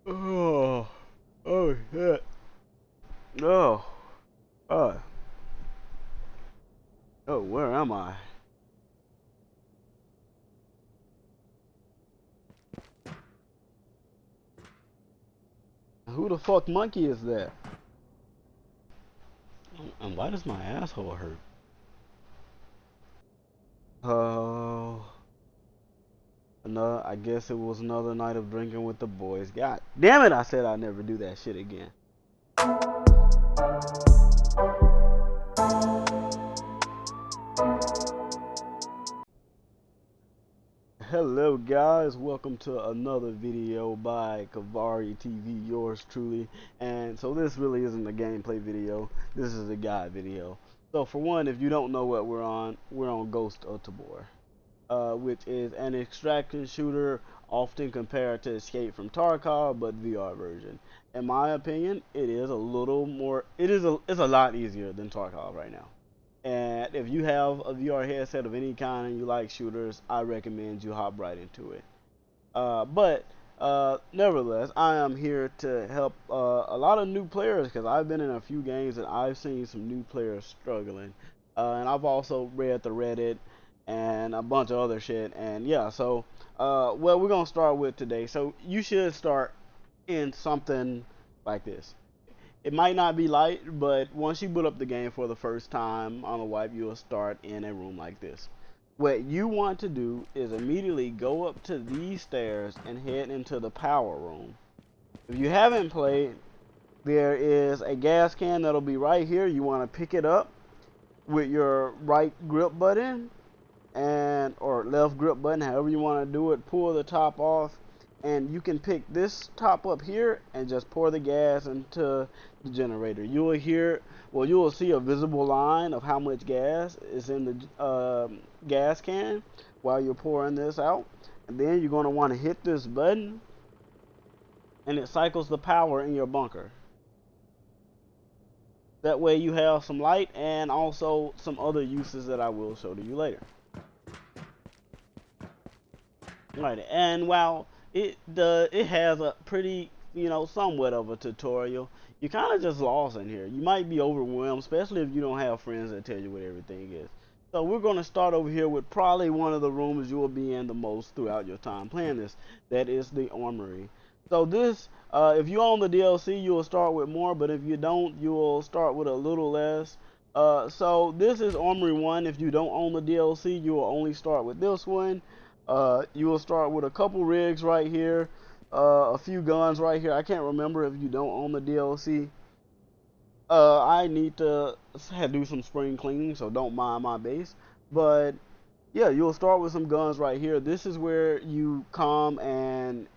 Oh, oh shit. Oh, uh, oh, where am I? Who the fuck monkey is that? And why does my asshole hurt? Oh, another. I guess it was another night of drinking with the boys. God damn it! I said I'd never do that shit again. Hello guys, welcome to another video by Kavari TV, yours truly. And so this really isn't a gameplay video, this is a guide video. So for one, if you don't know what we're on Ghost of Tabor, which is an extraction shooter often compared to Escape from Tarkov, but VR version. In my opinion, it is a little more, it's a lot easier than Tarkov right now. And if you have a VR headset of any kind and you like shooters, I recommend you hop right into it. But nevertheless, I am here to help a lot of new players because I've been in a few games and I've seen some new players struggling. And I've also read the Reddit and a bunch of other shit. And yeah, so what we're gonna start with today. So you should start in something like this. It might not be light, but once you boot up the game for the first time on a wipe, you'll start in a room like this. What you want to do is immediately go up to these stairs and head into the power room. If you haven't played, there is a gas can that'll be right here. You want to pick it up with your right grip button and or left grip button, however you want to do it. Pull the top off, and you can pick this top up here and just pour the gas into the generator. You will hear, well, you will see a visible line of how much gas is in the gas can while you're pouring this out. And then you're going to want to hit this button, and it cycles the power in your bunker. That way you have some light and also some other uses that I will show to you later. Right, and while it has a pretty, somewhat of a tutorial, you kind of just lost in here. You might be overwhelmed, especially if you don't have friends that tell you what everything is. So we're going to start over here with probably one of the rooms you will be in the most throughout your time playing this. That is the Armory. So this, if you own the DLC, you will start with more, but if you don't, you will start with a little less. So this is Armory 1. If you don't own the DLC, you will only start with this one. You will start with a couple rigs right here, a few guns right here. I can't remember if you don't own the DLC. I need to do some spring cleaning, so don't mind my base. But yeah, you'll start with some guns right here. This is where you come and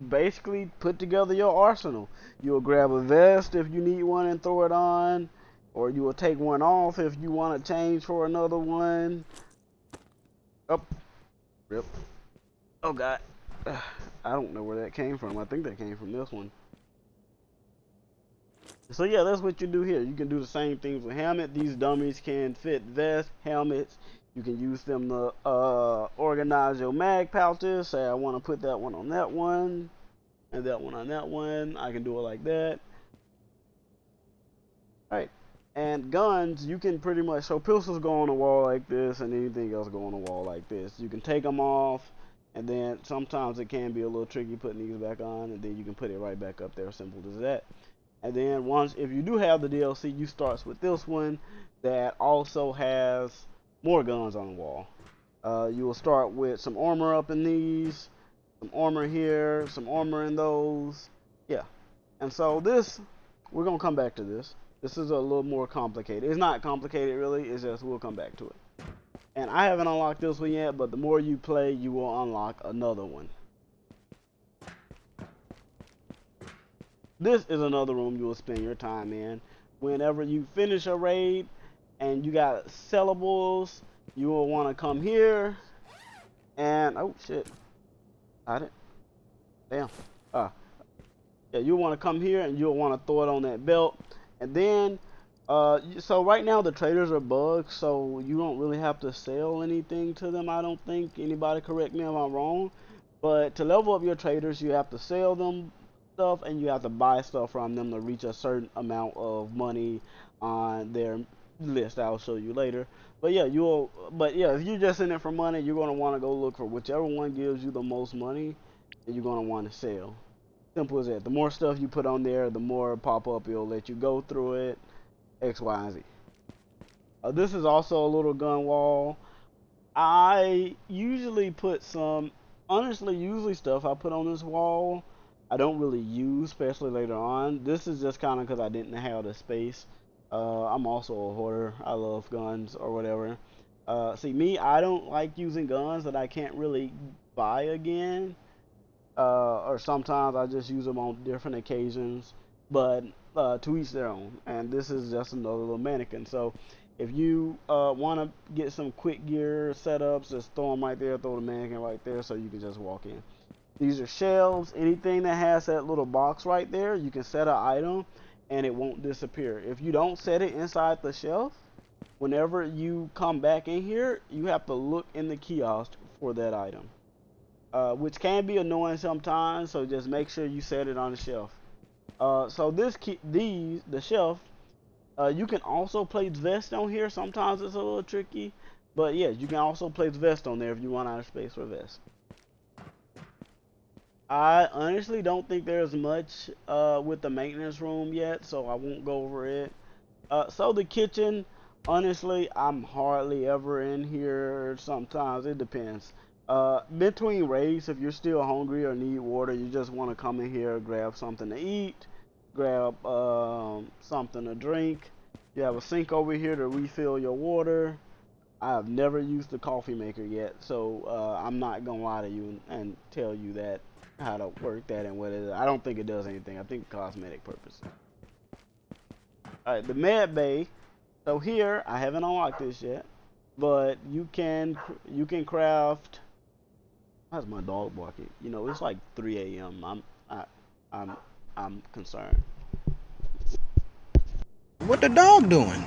basically put together your arsenal. You'll grab a vest if you need one and throw it on, or you will take one off if you want to change for another one. Up. Rip. Oh god. I don't know where that came from. I think that came from this one. So yeah, that's what you do here. You can do the same things with helmet. These dummies can fit vests, helmets. You can use them to organize your mag pouches. Say I want to put that one on that one, and that one on that one. I can do it like that. Right. And guns, you can pretty much, so pistols go on the wall like this, and anything else go on the wall like this. You can take them off, and then sometimes it can be a little tricky putting these back on, and then you can put it right back up there, simple as that. And then once, if you do have the DLC, you start with this one that also has more guns on the wall. You will start with some armor up in these, some armor here, some armor in those. Yeah. And so this, we're going to come back to this. This is a little more complicated. It's not complicated really, it's just we'll come back to it. And I haven't unlocked this one yet, but the more you play, you will unlock another one. This is another room you will spend your time in. Whenever you finish a raid and you got sellables, you will want to come here and, oh shit, got it. Damn. Yeah, you want to come here and you'll want to throw it on that belt. And then, so right now the traders are bugged, so you don't really have to sell anything to them, I don't think. Anybody correct me if I'm wrong. But to level up your traders, you have to sell them stuff, and you have to buy stuff from them to reach a certain amount of money on their list. I'll show you later. But yeah, if you're just in it for money, you're gonna want to go look for whichever one gives you the most money, and you're gonna want to sell. Simple as that. The more stuff you put on there, the more pop up it'll let you go through it. X, Y, and Z. This is also a little gun wall. I usually put some, honestly, usually stuff I put on this wall, I don't really use, especially later on. This is just kind of because I didn't have the space. I'm also a hoarder. I love guns or whatever. See, me, I don't like using guns that I can't really buy again. Or sometimes I just use them on different occasions. But to each their own. And this is just another little mannequin. So if you want to get some quick gear setups, just throw them right there, throw the mannequin right there so you can just walk in. These are shelves. Anything that has that little box right there, you can set an item and it won't disappear. If you don't set it inside the shelf, whenever you come back in here, you have to look in the kiosk for that item, which can be annoying sometimes, so just make sure you set it on the shelf. So the shelf, you can also place vest on here. Sometimes it's a little tricky, but yeah, you can also place vest on there if you run out of space for vest. I honestly don't think there's much with the maintenance room yet, so I won't go over it. So the kitchen, honestly, I'm hardly ever in here. Sometimes it depends. Between raids, if you're still hungry or need water, you just want to come in here, grab something to eat, grab something to drink. You have a sink over here to refill your water. I have never used the coffee maker yet, so I'm not gonna lie to you and tell you that how to work that and what it is. I don't think it does anything. I think cosmetic purpose. Alright, the med bay. So here, I haven't unlocked this yet, but you can craft. How's my dog barking? You know, it's like 3 a.m. I'm concerned. What the dog doing?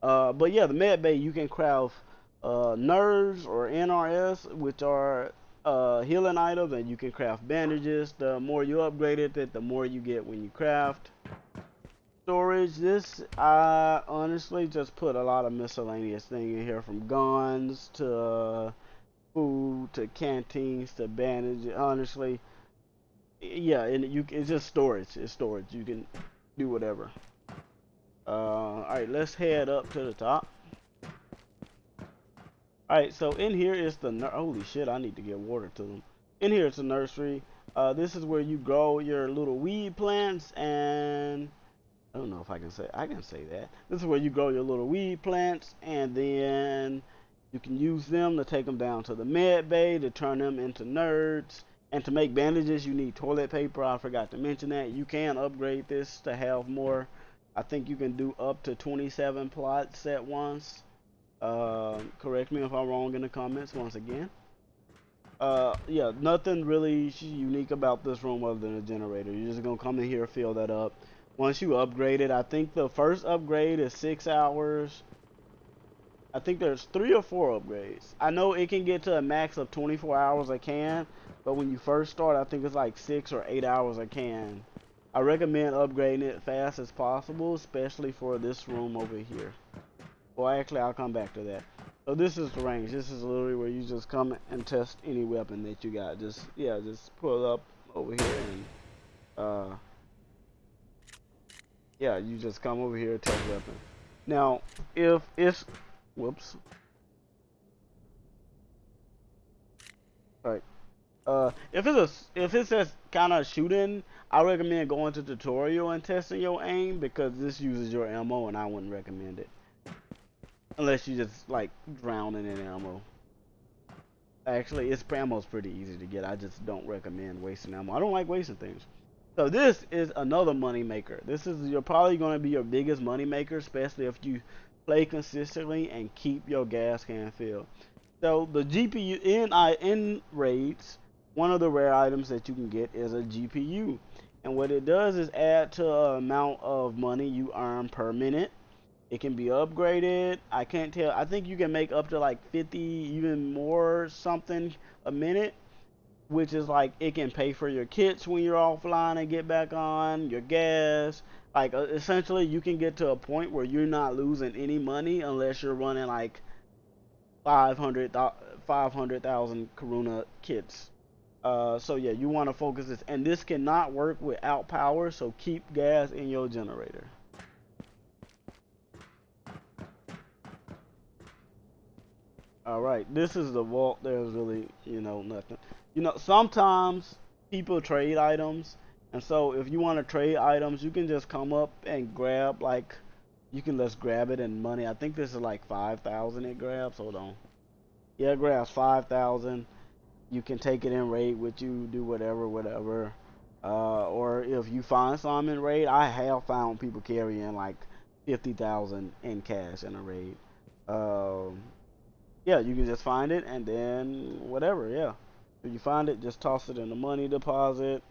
But yeah, the med bay, you can craft nerves or NRS, which are healing items, and you can craft bandages. The more you upgrade it, the more you get when you craft. Storage, this I honestly just put a lot of miscellaneous things in here, from guns to food to canteens to bandages. Honestly, yeah, and it's just storage. It's storage. You can do whatever. Alright, let's head up to the top. Alright, so in here is the holy shit, I need to get water to them. In here it's the nursery. This is where you grow your little weed plants, and I don't know if I can say that. This is where you grow your little weed plants, and then you can use them to take them down to the med bay to turn them into nerds. And to make bandages, you need toilet paper. I forgot to mention that. You can upgrade this to have more. I think you can do up to 27 plots at once. Correct me if I'm wrong in the comments once again. Yeah, nothing really unique about this room other than a generator. You're just gonna come in here, fill that up. Once you upgrade it, I think the first upgrade is 6 hours. I think there's 3 or 4 upgrades. I know it can get to a max of 24 hours a can, but when you first start, I think it's like 6 or 8 hours a can. I recommend upgrading it fast as possible, especially for this room over here. Well, actually, I'll come back to that. So this is the range. This is literally where you just come and test any weapon that you got. Just pull it up over here and yeah, you just come over here and test weapon. Now, if it's whoops. Alright. If it's just kind of shooting, I recommend going to tutorial and testing your aim, because this uses your ammo, and I wouldn't recommend it unless you just like drowning in ammo. Actually, ammo's pretty easy to get. I just don't recommend wasting ammo. I don't like wasting things. So this is another money maker. You're probably going to be your biggest money maker, especially if you play consistently and keep your gas can filled. So the GPU in raids, one of the rare items that you can get is a GPU, and what it does is add to the amount of money you earn per minute. It can be upgraded. I can't tell. I think you can make up to like 50, even more something a minute, which is like it can pay for your kits when you're offline and get back on, your gas. Like essentially, you can get to a point where you're not losing any money unless you're running like 500,000 Karuna kits. So yeah, you want to focus this, and this cannot work without power. So keep gas in your generator. All right, this is the vault. There's really, nothing. Sometimes people trade items, and so if you want to trade items, you can just come up and grab like, you can just grab it in money. I think this is like 5,000 it grabs. Hold on. Yeah, it grabs 5,000. You can take it in raid with you, do whatever, whatever. Or if you find some in raid, I have found people carrying like 50,000 in cash in a raid. Um, yeah, you can just find it and then whatever. Yeah, if you find it, just toss it in the money deposit.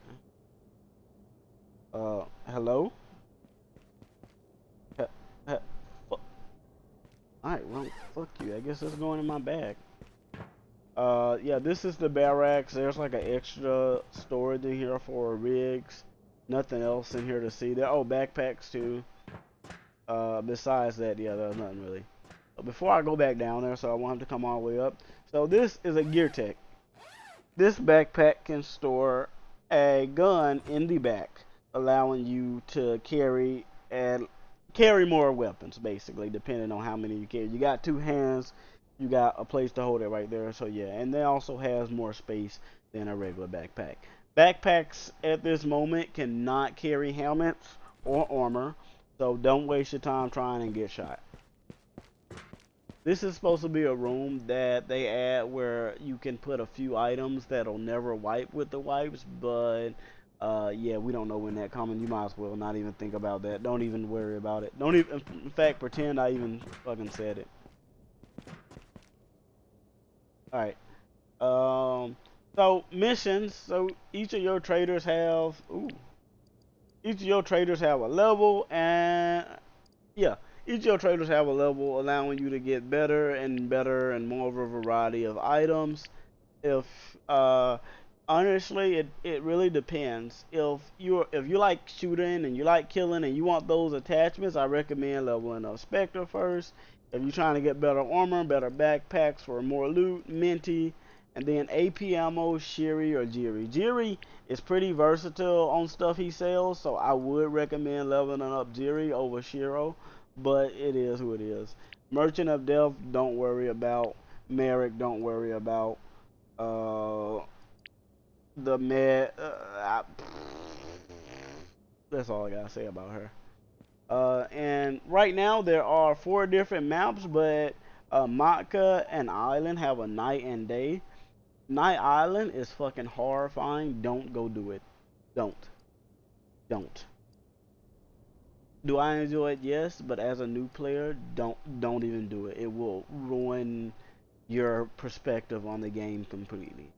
Hello. He- he- All right, well, fuck you. I guess it's going in my bag. Yeah, this is the barracks. There's like an extra storage in here for rigs. Nothing else in here to see. There, oh, backpacks too. Besides that, yeah, there's nothing really. But before I go back down there, so I want him to come all the way up. So this is a gear tech. This backpack can store a gun in the back, allowing you to carry more weapons, basically, depending on how many you carry. You got two hands, you got a place to hold it right there. So yeah, and it also has more space than a regular backpack. Backpacks at this moment cannot carry helmets or armor, so don't waste your time trying and get shot. This is supposed to be a room that they add where you can put a few items that'll never wipe with the wipes, but yeah, we don't know when that coming. You might as well not even think about that. Don't even worry about it. Don't even, in fact, pretend I even fucking said it. All right. So missions. So each of your traders have, each of your traders have a level, and yeah, each of your traders have a level allowing you to get better and better and more of a variety of items. If Honestly, it really depends. If you like shooting and you like killing and you want those attachments, I recommend leveling up Spectre first. If you're trying to get better armor, better backpacks for more loot, Minty, and then AP ammo, Shiri or Jiri. Jiri is pretty versatile on stuff he sells, so I would recommend leveling up Jiri over Shiro, but it is who it is. Merchant of Death, don't worry about. Merrick, don't worry about. Uh, the med. That's all I gotta say about her. And right now there are 4 different maps, but Matka and Island have a night and day. Night Island is fucking horrifying. Don't go do it. Don't. Don't. Do I enjoy it? Yes, but as a new player, don't even do it. It will ruin your perspective on the game completely.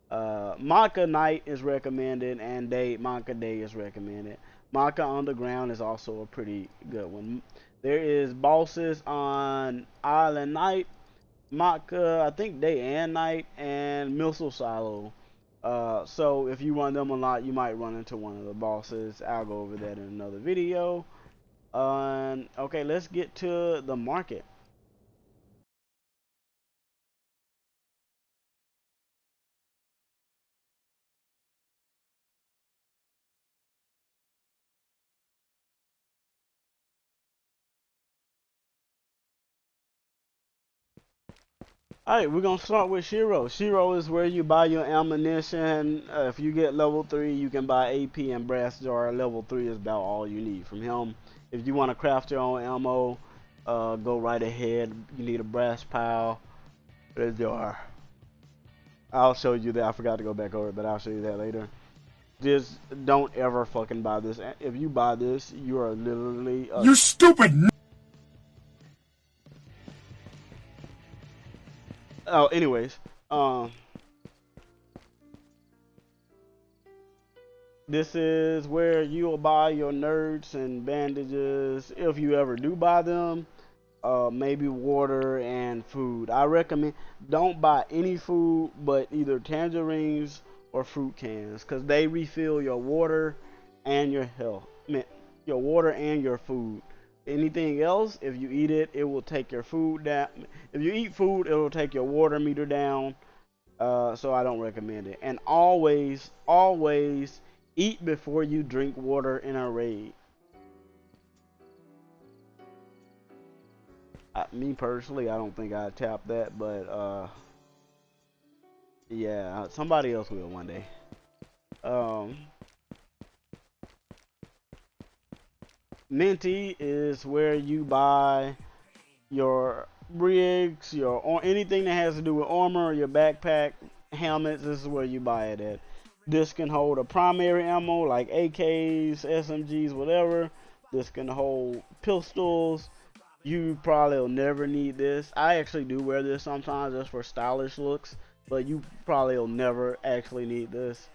Maka Night is recommended, and Maka Day is recommended. Maka Underground is also a pretty good one. There is bosses on Island Night, Maka, I think Day and Night, and Missile Silo. So if you run them a lot, you might run into one of the bosses. I'll go over that in another video. Okay, let's get to the market. Alright, we're gonna start with Shiro. Shiro is where you buy your ammunition. If you get level 3, you can buy AP and brass jar. Level 3 is about all you need from him. If you want to craft your own ammo, go right ahead. You need a brass pile, a jar. I'll show you that. I forgot to go back over it, but I'll show you that later. Just don't ever fucking buy this. If you buy this, you are literally You stupid! oh, anyways, um, This is where you'll buy your nerds and bandages if you ever do buy them. Maybe water and food. I recommend don't buy any food but either tangerines or fruit cans because they refill your water and your health. Your water and your food. Anything else, if you eat it, it will take your food down. If you eat food, it will take your water meter down. So I don't recommend it. And always, always eat before you drink water in a raid. Me personally, I don't think I'd tap that, but yeah, somebody else will one day. Um, Minty is where you buy your rigs, your or anything that has to do with armor, your backpack, helmets. This is where you buy it at. This can hold a primary ammo like AKs, SMGs, whatever. This can hold pistols. You probably will never need this. I actually do wear this sometimes just for stylish looks, but you probably will never actually need this.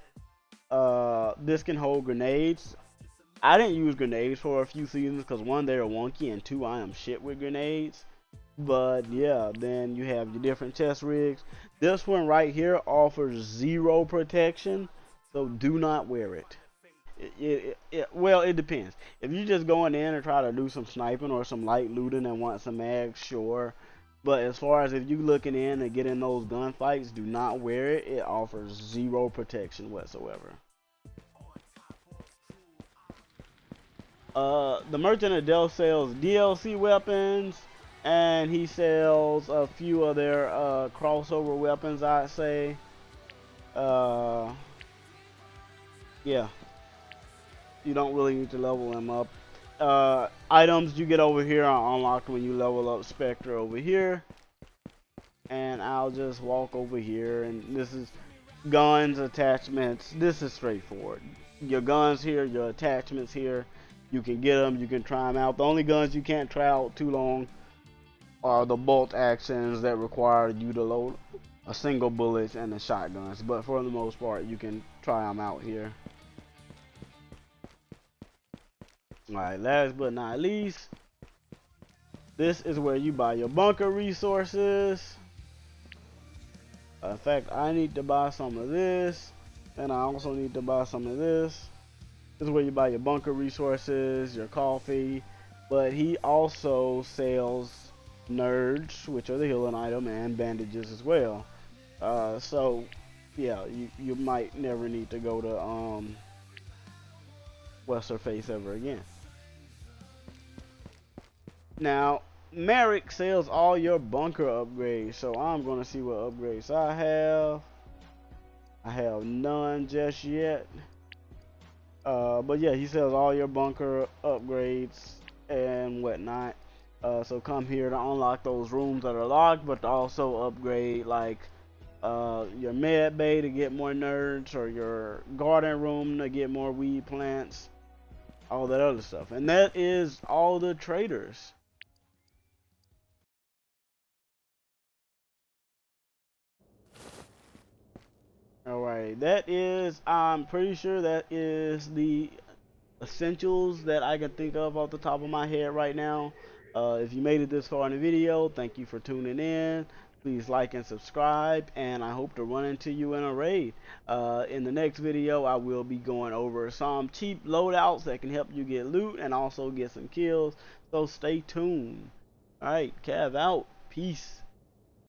This can hold grenades. I didn't use grenades for a few seasons because one, they're wonky, and two, I am shit with grenades. But yeah, then you have your different chest rigs. This one right here offers zero protection, so do not wear it. Well, it depends. If you're just going in and try to do some sniping or some light looting and want some mags, sure. But as far as if you looking in and getting those gunfights, do not wear it. It offers zero protection whatsoever. The Merchant of Death sells DLC weapons, and he sells a few of their crossover weapons, I'd say. Uh, yeah, you don't really need to level them up. Items you get over here are unlocked when you level up Spectre over here. And I'll just walk over here, and this is guns, attachments. This is straightforward. Your guns here, your attachments here. You can get them, you can try them out. The only guns you can't try out too long are the bolt actions that require you to load a single bullet and the shotguns. But for the most part, you can try them out here. Alright, last but not least, this is where you buy your bunker resources. In fact, I need to buy some of this, and I also need to buy some of this. This is where you buy your bunker resources, your coffee, but he also sells nerds, which are the healing item, and bandages as well. So, yeah, you might never need to go to what's her face ever again. Now, Merrick sells all your bunker upgrades, so I'm gonna see what upgrades I have. I have none just yet. But yeah, he sells all your bunker upgrades and whatnot. So come here to unlock those rooms that are locked, but to also upgrade like your med bay to get more nerds, or your garden room to get more weed plants, all that other stuff. And that is all the traders. Alright, that is, I'm pretty sure that is the essentials that I can think of off the top of my head right now. If you made it this far in the video, thank you for tuning in. Please like and subscribe, and I hope to run into you in a raid. In the next video, I will be going over some cheap loadouts that can help you get loot and also get some kills, so stay tuned. Alright, Cav out. Peace.